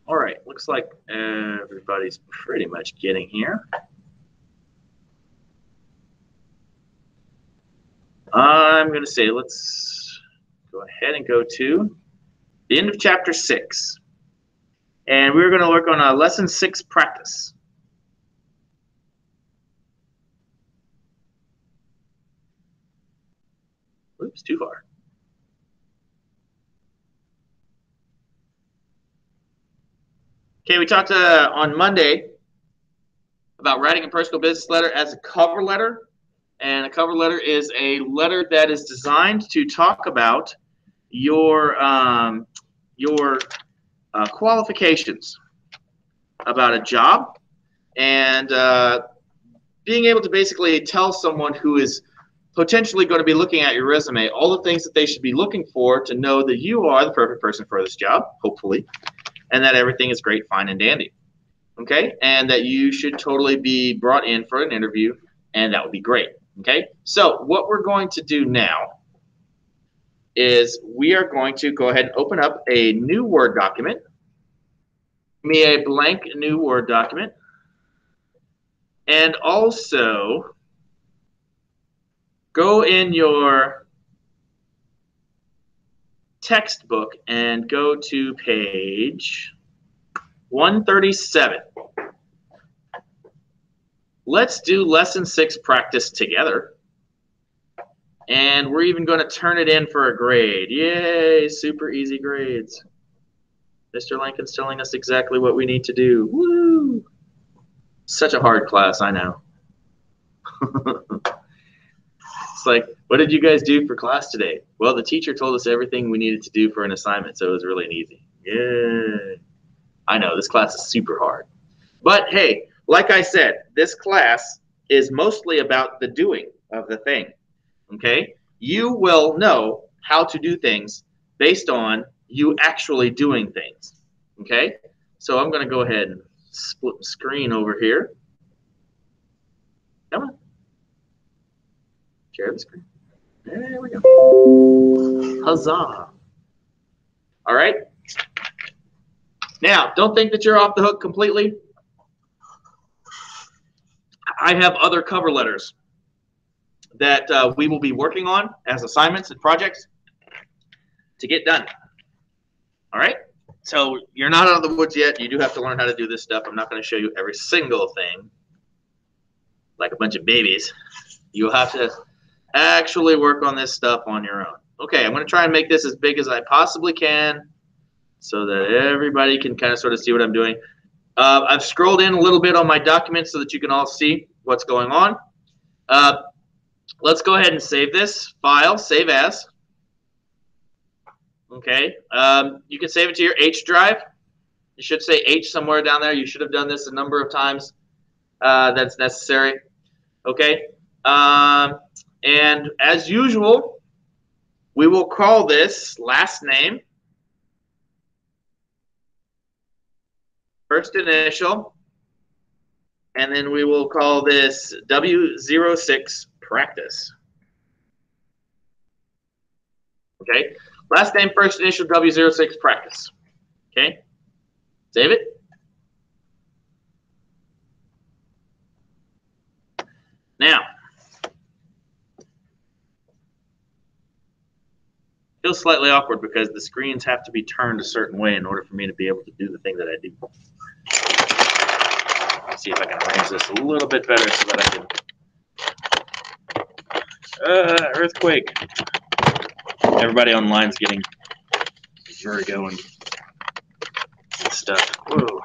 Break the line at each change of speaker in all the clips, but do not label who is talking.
All right, looks like everybody's pretty much getting here. I'm going to say let's go ahead and go to the end of chapter 6. And we're going to work on a lesson 6 practice. Oops, too far. Okay, we talked on Monday about writing a personal business letter as a cover letter. And a cover letter is a letter that is designed to talk about your qualifications about a job, and being able to basically tell someone who is potentially going to be looking at your resume all the things that they should be looking for to know that you are the perfect person for this job, hopefully, and that everything is great, fine, and dandy. Okay, and that you should totally be brought in for an interview, and that would be great. Okay, so what we're going to do now is we are going to go ahead and open up a new Word document. Give me a blank new Word document. And also go in your textbook and go to page 137. Let's do lesson 6 practice together. And we're even going to turn it in for a grade. Yay, super easy grades. Mr. Lincoln's telling us exactly what we need to do. Woo! Such a hard class, I know. It's like, what did you guys do for class today? Well, the teacher told us everything we needed to do for an assignment, so it was really easy. Yeah. I know, this class is super hard. But hey, like I said, this class is mostly about the doing of the thing, okay? You will know how to do things based on you actually doing things, okay? So I'm going to go ahead and split the screen over here. Come on. Share the screen. There we go. Huzzah. All right. Now, don't think that you're off the hook completely. I have other cover letters that we will be working on as assignments and projects to get done. All right? So you're not out of the woods yet. You do have to learn how to do this stuff. I'm not going to show you every single thing like a bunch of babies. You'll have to actually work on this stuff on your own. Okay, I'm going to try and make this as big as I possibly can so that everybody can kind of sort of see what I'm doing. I've scrolled in a little bit on my document so that you can all see what's going on. Let's go ahead and save this file, save as. Okay, you can save it to your H drive. You should say H somewhere down there. You should have done this a number of times. That's necessary. Okay, and as usual, we will call this last name, first initial, and then we will call this W06 practice. Okay, last name, first initial, W06 practice. Okay, save it. Now, feels slightly awkward because the screens have to be turned a certain way in order for me to be able to do the thing that I do. Let's see if I can arrange this a little bit better so that I can. Earthquake. Everybody online is getting vertigo and stuff. Whoa.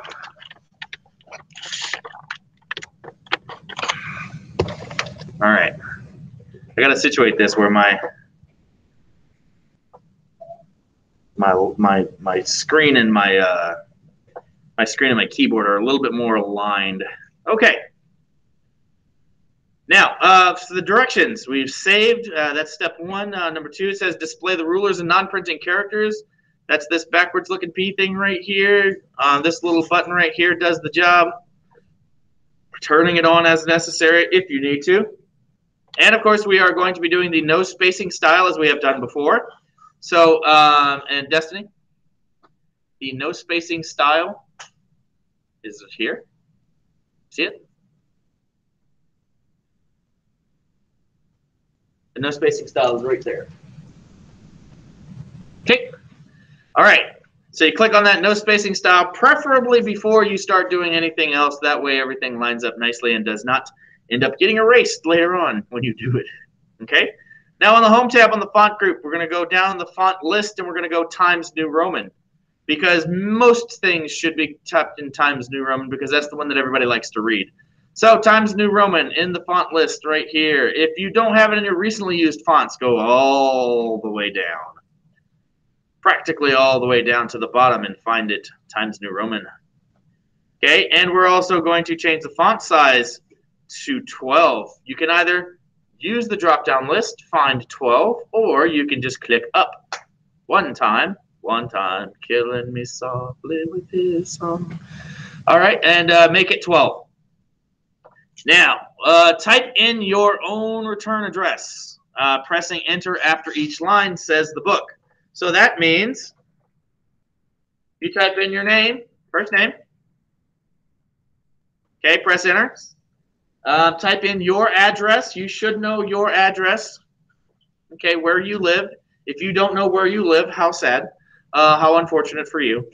All right. I got to situate this where my screen and my screen and my keyboard are a little bit more aligned. Okay. Now, for the directions, we've saved. That's step 1. Number 2, it says display the rulers and non-printing characters. That's this backwards-looking P thing right here. This little button right here does the job. Turning it on as necessary if you need to. And, of course, we are going to be doing the no spacing style as we have done before. So, and Destiny, the no spacing style Is it here? See it? The no spacing style is right there. Okay. All right. So you click on that no spacing style, preferably before you start doing anything else. That way everything lines up nicely and does not end up getting erased later on when you do it. Okay. Now on the Home tab on the font group, we're going to go down the font list and we're going to go Times New Roman, because most things should be typed in Times New Roman because that's the one that everybody likes to read. So Times New Roman in the font list right here. If you don't have it in your recently used fonts, go all the way down, practically all the way down to the bottom, and find it, Times New Roman. Okay, and we're also going to change the font size to 12. You can either use the drop-down list, find 12, or you can just click up one time, killing me softly with his song. All right, and make it 12. Now, type in your own return address. Pressing enter after each line says the book. So that means you type in your name, first name. Okay, press enter. Type in your address. You should know your address. Okay, where you live. If you don't know where you live, how sad. How unfortunate for you.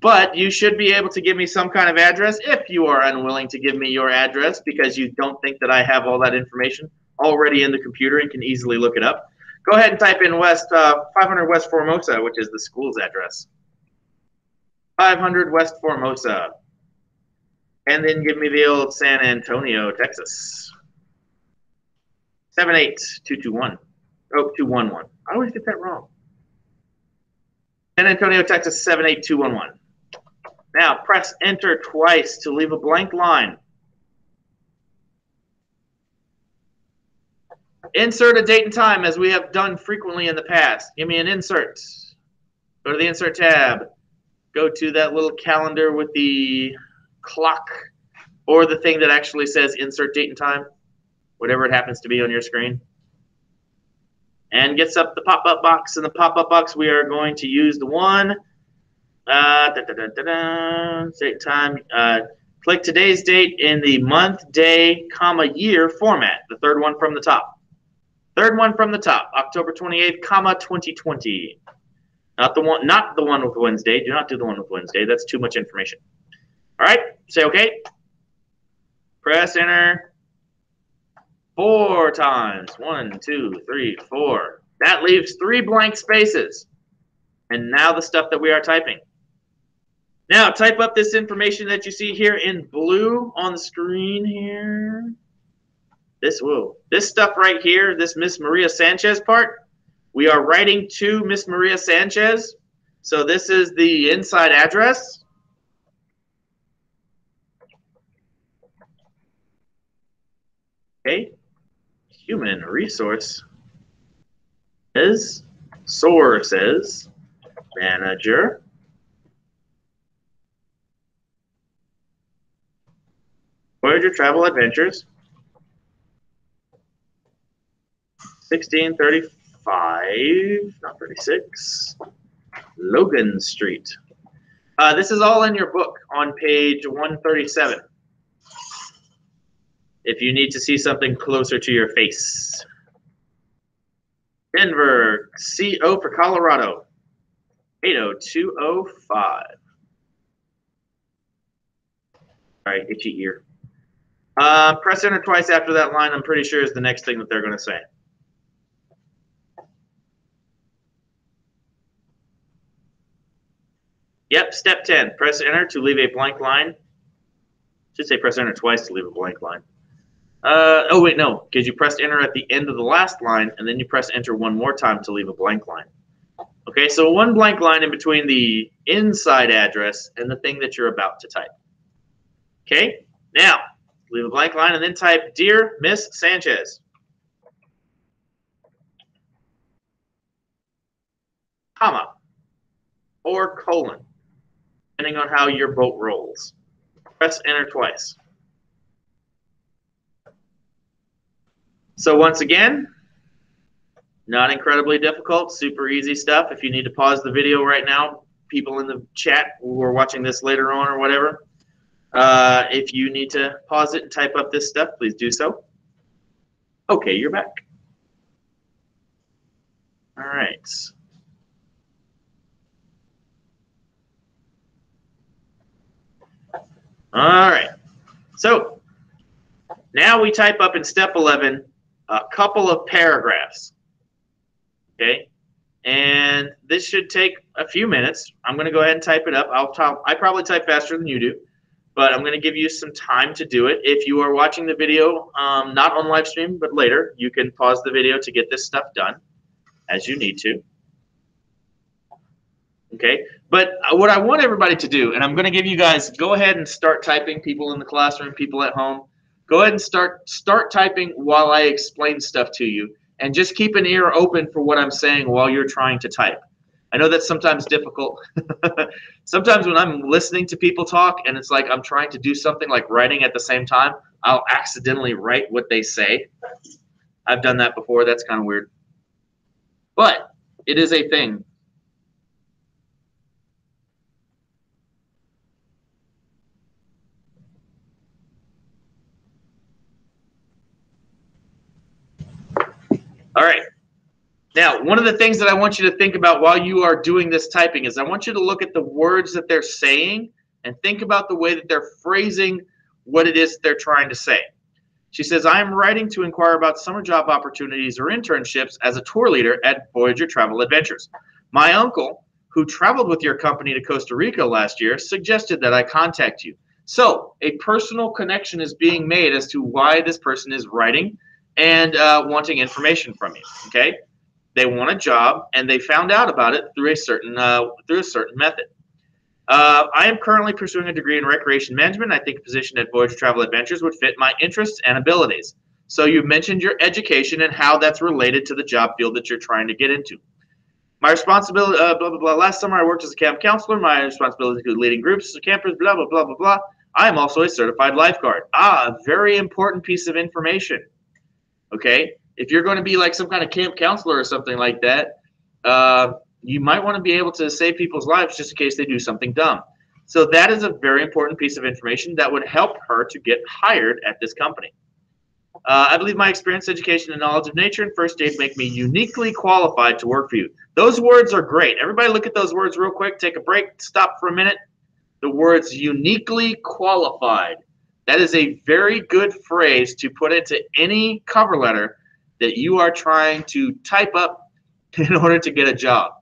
But you should be able to give me some kind of address if you are unwilling to give me your address because you don't think that I have all that information already in the computer and can easily look it up. Go ahead and type in 500 West Formosa, which is the school's address. 500 West Formosa. And then give me the old San Antonio, Texas. 78221. Oh, 211. I always get that wrong. San Antonio, Texas, 78211. Now, press enter twice to leave a blank line. Insert a date and time, as we have done frequently in the past. Give me an insert. Go to the insert tab. Go to that little calendar with the clock, or the thing that actually says insert date and time, whatever it happens to be on your screen. And gets up the pop-up box. In the pop-up box, we are going to use the one. Date time. Click today's date in the month, day, comma, year format. The third one from the top. Third one from the top. October 28th, comma, 2020. Not the one with Wednesday. Do not do the one with Wednesday. That's too much information. All right. Say OK. Press enter 4 times. 1, 2, 3, 4. That leaves 3 blank spaces. And now the stuff that we are typing. Now, type up this information that you see here in blue on the screen here. This stuff right here, this Miss Maria Sanchez part, we are writing to Miss Maria Sanchez. So this is the inside address. Okay. Human resource is sources manager. Voyager Travel Adventures, 1635, not 36, Logan Street. This is all in your book on page 137. If you need to see something closer to your face. Denver, CO for Colorado, 80205. All right, itchy ear. Press enter twice after that line, I'm pretty sure is the next thing that they're going to say. Yep, step 10. Press enter to leave a blank line. Should say press enter twice to leave a blank line. Oh, wait, no, because you pressed enter at the end of the last line, and then you press enter one more time to leave a blank line. Okay, so one blank line in between the inside address and the thing that you're about to type. Okay, now, leave a blank line and then type, Dear Miss Sanchez, comma, or colon, depending on how your boat rolls. Press enter twice. So once again, not incredibly difficult, super easy stuff. If you need to pause the video right now, people in the chat who are watching this later on or whatever, if you need to pause it and type up this stuff, please do so. Okay, you're back. All right. All right. So now we type up in step 11 a couple of paragraphs. Okay. And this should take a few minutes. I'm going to go ahead and type it up. I probably type faster than you do, but I'm going to give you some time to do it. If you are watching the video, not on live stream, but later, you can pause the video to get this stuff done as you need to. Okay, but what I want everybody to do, and I'm going to give you guys, go ahead and start typing, people in the classroom, people at home. Go ahead and start typing while I explain stuff to you, and just keep an ear open for what I'm saying while you're trying to type. I know that's sometimes difficult. Sometimes when I'm listening to people talk and it's like I'm trying to do something like writing at the same time, I'll accidentally write what they say. I've done that before. That's kind of weird. But it is a thing. All right. Now, one of the things that I want you to think about while you are doing this typing is I want you to look at the words that they're saying and think about the way that they're phrasing what it is they're trying to say. She says, I am writing to inquire about summer job opportunities or internships as a tour leader at Voyager Travel Adventures. My uncle, who traveled with your company to Costa Rica last year, suggested that I contact you. So a personal connection is being made as to why this person is writing and wanting information from you, okay? They want a job, and they found out about it through a certain method. I am currently pursuing a degree in recreation management. I think a position at Voyager Travel Adventures would fit my interests and abilities. So you mentioned your education and how that's related to the job field that you're trying to get into. My responsibility, blah, blah, blah. Last summer I worked as a camp counselor. My responsibility included leading groups of campers, blah, blah, blah, blah, blah. I am also a certified lifeguard. A very important piece of information. Okay? If you're going to be like some kind of camp counselor or something like that, you might want to be able to save people's lives just in case they do something dumb. So that is a very important piece of information that would help her to get hired at this company. I believe my experience, education, and knowledge of nature and first aid make me uniquely qualified to work for you. Those words are great. Everybody look at those words real quick. Take a break. Stop for a minute. The words uniquely qualified. That is a very good phrase to put into any cover letter that you are trying to type up in order to get a job.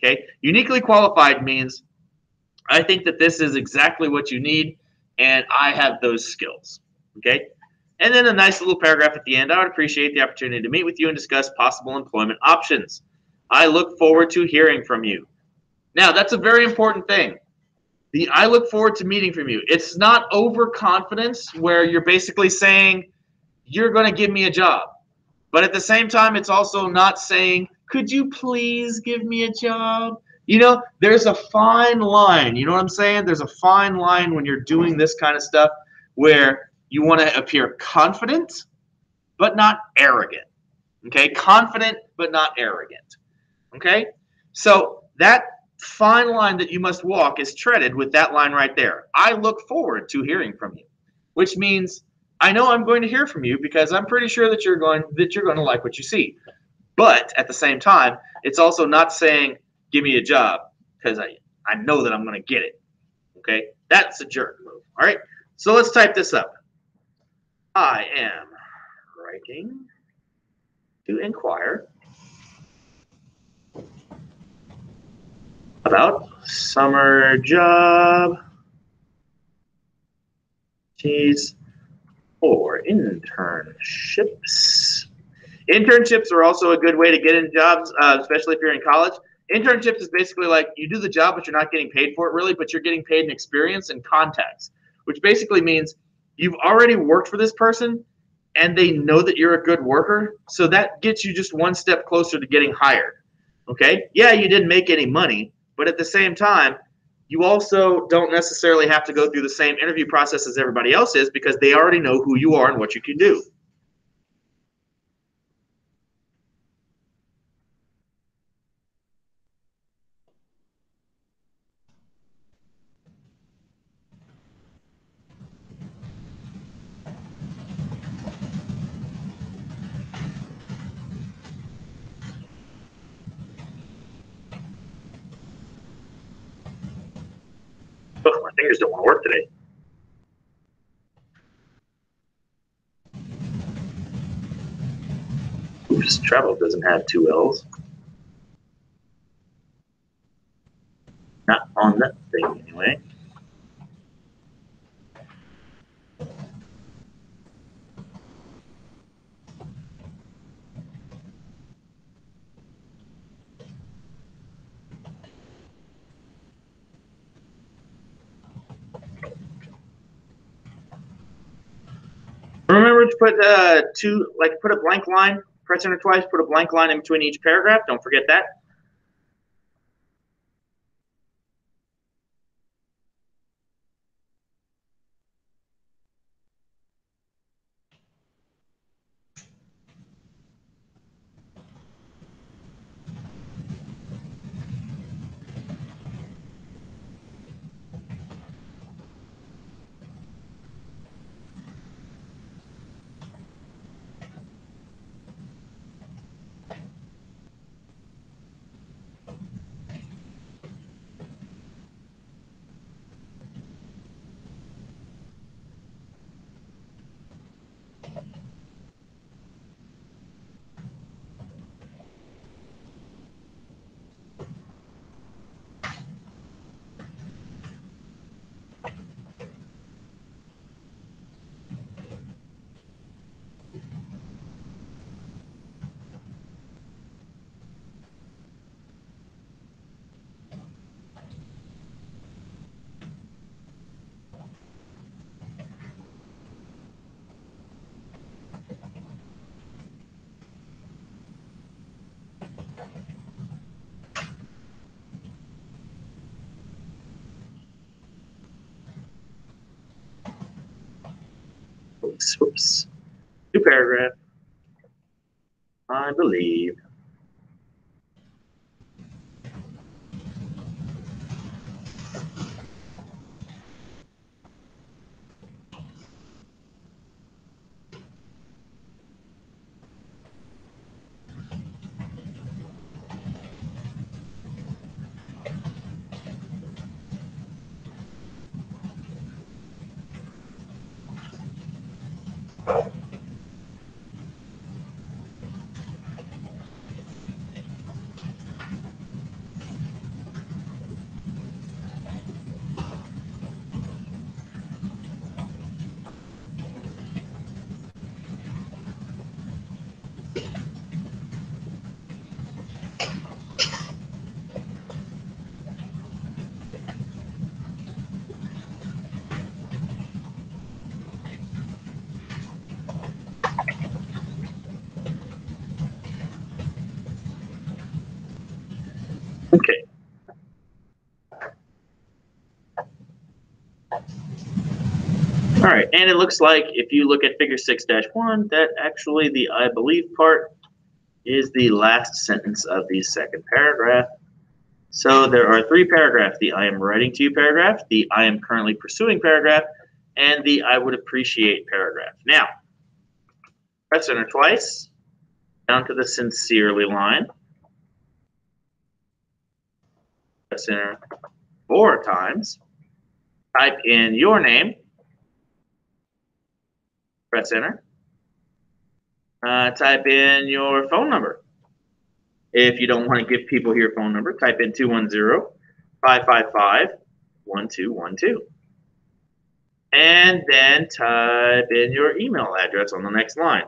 Okay, uniquely qualified means I think that this is exactly what you need, and I have those skills. Okay, and then a nice little paragraph at the end. I would appreciate the opportunity to meet with you and discuss possible employment options. I look forward to hearing from you. Now, that's a very important thing. I look forward to meeting from you. It's not overconfidence where you're basically saying you're going to give me a job. But at the same time, it's also not saying, could you please give me a job? You know, there's a fine line. You know what I'm saying? There's a fine line when you're doing this kind of stuff where you want to appear confident, but not arrogant. Okay? Confident, but not arrogant. Okay? So that fine line that you must walk is treaded with that line right there. I look forward to hearing from you, which means I know I'm going to hear from you because I'm pretty sure that you're going to like what you see. But at the same time, it's also not saying give me a job because I know that I'm going to get it. Okay, that's a jerk move. All right, so let's type this up. I am writing to inquire about summer job or internships. Internships are also a good way to get in jobs, especially if you're in college. Internships is basically like you do the job, but you're not getting paid for it really, but you're getting paid in experience and contacts, which basically means you've already worked for this person and they know that you're a good worker. So that gets you just one step closer to getting hired. Okay? Yeah, you didn't make any money, but at the same time, you also don't necessarily have to go through the same interview process as everybody else is because they already know who you are and what you can do. fingers don't want to work today. Oops, travel doesn't have two L's. Not on that thing, anyway. Remember to put put a blank line, press enter twice, put a blank line in between each paragraph. Don't forget that. Oops. New paragraph, I believe. Okay. All right, and it looks like if you look at figure 6-1, that actually the I believe part is the last sentence of the second paragraph. So there are three paragraphs: the I am writing to you paragraph, the I am currently pursuing paragraph, and the I would appreciate paragraph. Now, press enter twice, down to the sincerely line. Press enter 4 times. Type in your name. Press enter. Type in your phone number. If you don't want to give people your phone number, type in 210-555-1212. And then type in your email address on the next line.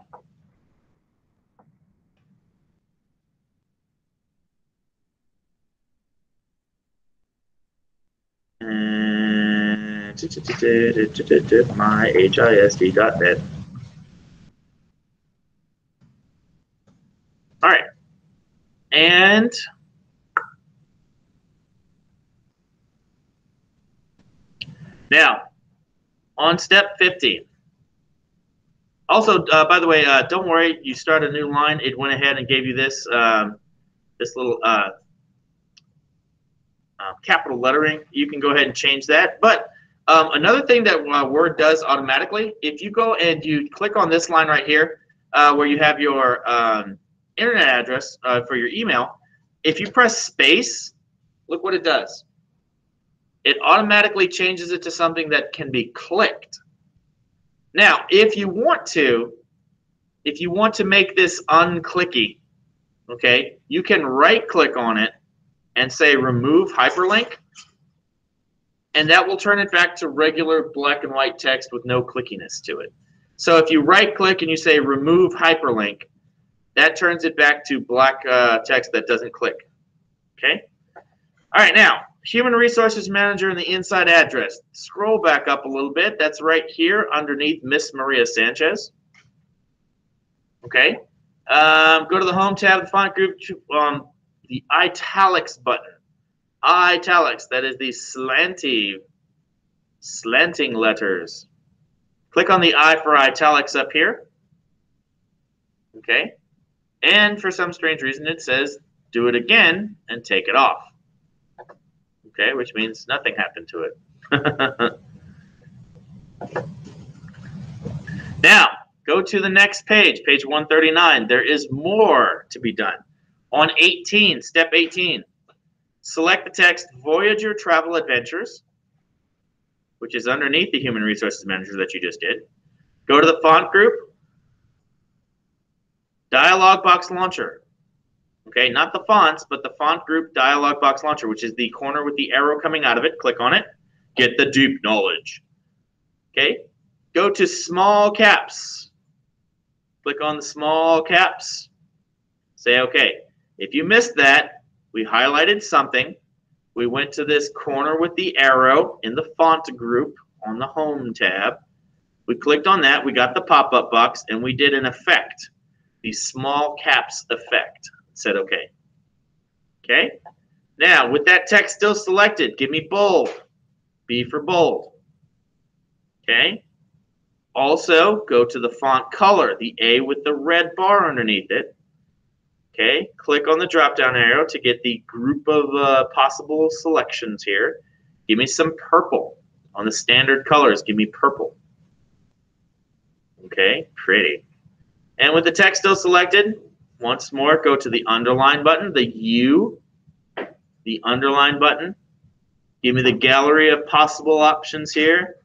And myhisd.net. All right. And now, on step 15. Also, by the way, don't worry. You start a new line. It went ahead and gave you this this little capital lettering. You can go ahead and change that. But another thing that Word does automatically, if you go and you click on this line right here, where you have your internet address for your email, if you press space, look what it does. it automatically changes it to something that can be clicked. Now, if you want to make this unclicky, okay, you can right-click on it and say remove hyperlink, and that will turn it back to regular black and white text with no clickiness to it. So if you right-click and you say remove hyperlink, that turns it back to black text that doesn't click. Okay? All right, now, Human Resources Manager and the inside address. Scroll back up a little bit. That's right here underneath Miss Maria Sanchez. Okay? Go to the Home tab, the font group, the italics button. Italics, that is the slanting letters. Click on the I for italics up here. Okay? And for some strange reason, it says do it again and take it off. Okay, which means nothing happened to it. Now, go to the next page, page 139. There is more to be done. On 18, step 18, select the text Voyager Travel Adventures, which is underneath the Human Resources Manager that you just did. Go to the font group, dialog box launcher. Okay, not the fonts, but the font group dialog box launcher, which is the corner with the arrow coming out of it. Click on it. Get the deep knowledge. Okay, go to small caps. Click on the small caps. Say okay. If you missed that, we highlighted something. We went to this corner with the arrow in the font group on the Home tab. We clicked on that. We got the pop-up box, and we did an effect, the small caps effect. Said okay. Okay. Now, with that text still selected, give me bold. B for bold. Okay. Also, go to the font color, the A with the red bar underneath it. Okay. Click on the drop-down arrow to get the group of possible selections here. Give me some purple. On the standard colors, give me purple. Okay. Pretty. And with the text still selected, once more, go to the underline button, the U, the underline button. Give me the gallery of possible options here.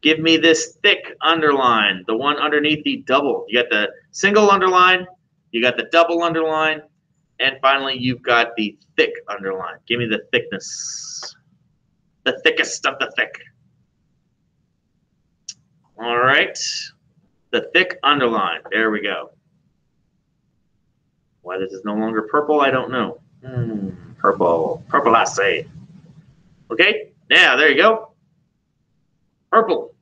Give me this thick underline, the one underneath the double. You got the single underline, you got the double underline, and finally you've got the thick underline. Give me the thickness, the thickest of the thick. All right, the thick underline. There we go. Why this is no longer purple, I don't know. Purple. Purple, I say. Okay, now there you go. Purple.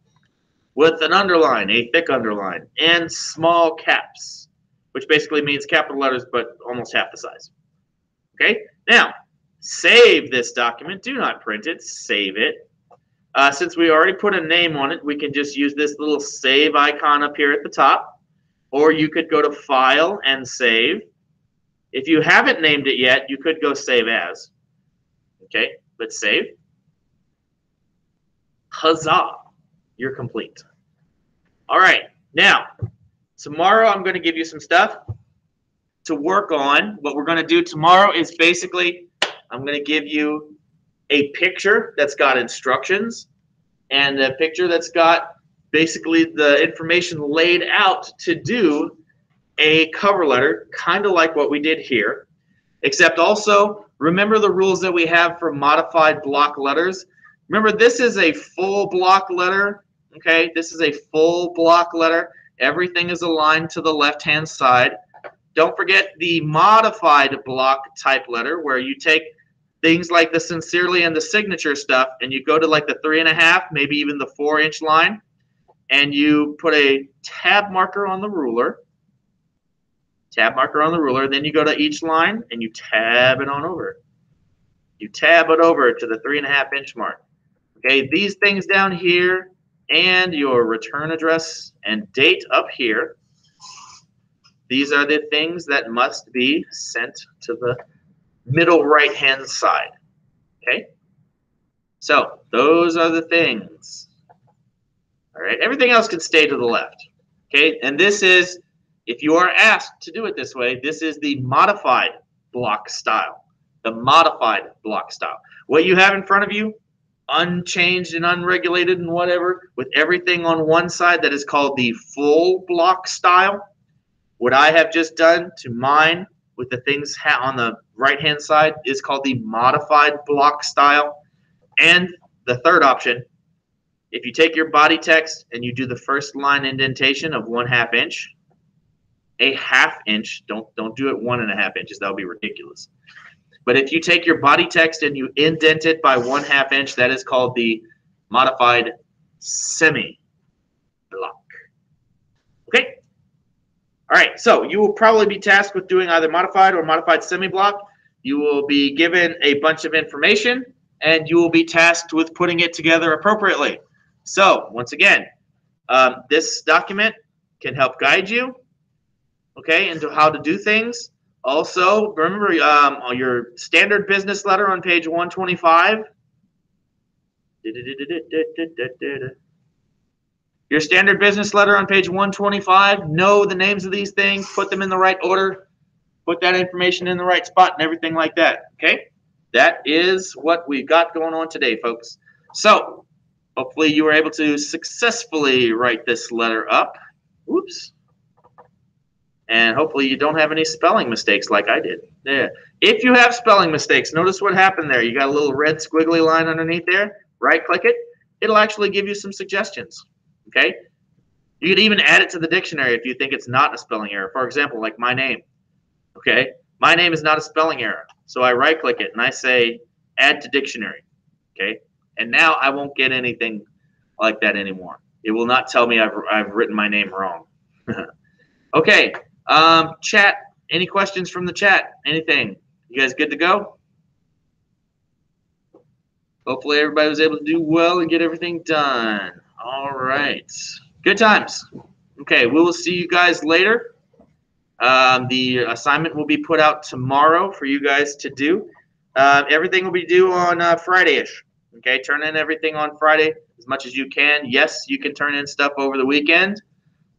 With an underline, a thick underline, and small caps, which basically means capital letters, but almost half the size. Okay, now, save this document. Do not print it. Save it. Since we already put a name on it, we can just use this little save icon up here at the top. Or you could go to File and Save. If you haven't named it yet, you could go Save As. Okay, let's save. Huzzah, you're complete. All right, now, tomorrow I'm going to give you some stuff to work on. What we're going to do tomorrow is basically, I'm going to give you a picture that's got instructions and a picture that's got basically the information laid out to do a cover letter, kind of like what we did here, except also remember the rules that we have for modified block letters. Remember, this is a full block letter, okay? This is a full block letter. Everything is aligned to the left-hand side. Don't forget the modified block type letter, where you take things like the sincerely and the signature stuff, and you go to like the 3.5, maybe even the 4-inch line, and you put a tab marker on the ruler. Tab marker on the ruler, then you go to each line and you tab it on over. You tab it over to the 3.5-inch mark. Okay, these things down here and your return address and date up here, these are the things that must be sent to the middle right-hand side. Okay, so those are the things. All right, everything else can stay to the left. Okay, and this is, if you are asked to do it this way, this is the modified block style. The modified block style. What you have in front of you unchanged and unregulated and whatever, with everything on one side, that is called the full block style. What I have just done to mine with the things on the right-hand side is called the modified block style. And the third option, if you take your body text and you do the first line indentation of 1/2 inch, a 1/2 inch, don't do it 1.5 inches, that would be ridiculous. But if you take your body text and you indent it by 1/2 inch, that is called the modified semi block. Okay. All right. So you will probably be tasked with doing either modified or modified semi block. You will be given a bunch of information, and you will be tasked with putting it together appropriately. So once again, this document can help guide you, okay, into how to do things. Also, remember on your standard business letter on page 125. Your standard business letter on page 125. Know the names of these things. Put them in the right order. Put that information in the right spot and everything like that. Okay? That is what we've got going on today, folks. So, hopefully you were able to successfully write this letter up. Oops. And hopefully you don't have any spelling mistakes like I did. Yeah. If you have spelling mistakes, notice what happened there. You got a little red squiggly line underneath there. Right-click it. It'll actually give you some suggestions. Okay? You could even add it to the dictionary if you think it's not a spelling error. For example, like my name. Okay? My name is not a spelling error. So I right-click it and I say add to dictionary. Okay? And now I won't get anything like that anymore. It will not tell me I've written my name wrong. Okay. Chat, any questions from the chat? Anything? You guys good to go? Hopefully everybody was able to do well and get everything done. All right. Good times. Okay, we will see you guys later. The assignment will be put out tomorrow for you guys to do. Everything will be due on Friday-ish. Okay, turn in everything on Friday as much as you can. Yes, you can turn in stuff over the weekend.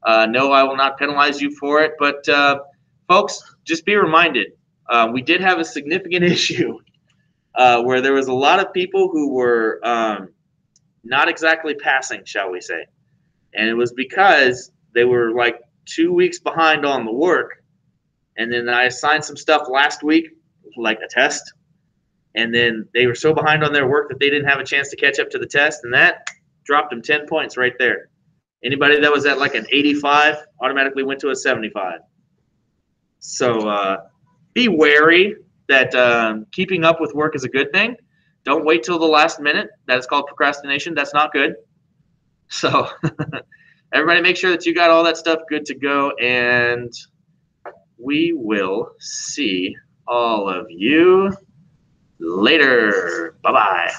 No, I will not penalize you for it. But, folks, just be reminded, we did have a significant issue where there was a lot of people who were not exactly passing, shall we say. And it was because they were like 2 weeks behind on the work. And then I assigned some stuff last week, like a test. And then they were so behind on their work that they didn't have a chance to catch up to the test. And that dropped them 10 points right there. Anybody that was at like an 85 automatically went to a 75. So be wary that keeping up with work is a good thing. Don't wait till the last minute. That is called procrastination. That's not good. So everybody make sure that you got all that stuff good to go, and we will see all of you later. Bye-bye.